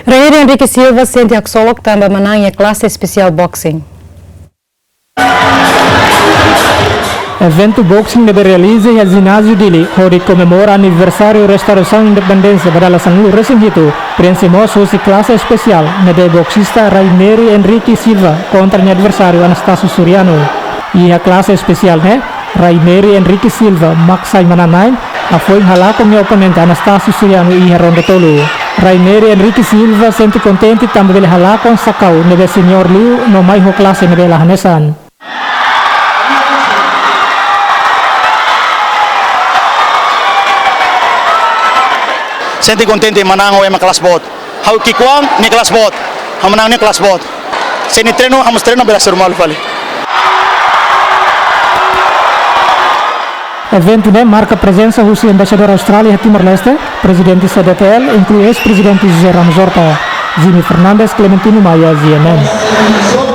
Raineri Henriques Silva sente axolog também Manan Iha Klase Espesial boxing. Evento boxing deve realizar no ginásio dele, onde comemora aniversário restauração independência pada Sanglu Racing itu. Prinsipos Iha Klase Espesial, nede Boxista Raineri Henriques Silva contra o adversário Anastasio Suriano. Iha Klase Espesial Raineri Henriques Silva maksai mananain foi halakong yung oponente Anastasio Suriano Iha ronda tolo. Raineri Henriques Silva sente contente também dele halakong sakau nebe senior liu no mai ho klase nebe lahanesan. Senti contente Manan Iha Klase bot. Hau kikwang ni kelas bot. Menang ni kelas bot. Seni treino hamos treino bela normal vale. Evento marca presença do embaixador Austrália a Timor-Leste, presidente CDTL, inclui ex-presidente José Ramos Horta, Jimmy Fernandes, Clementino Maia, ZNN.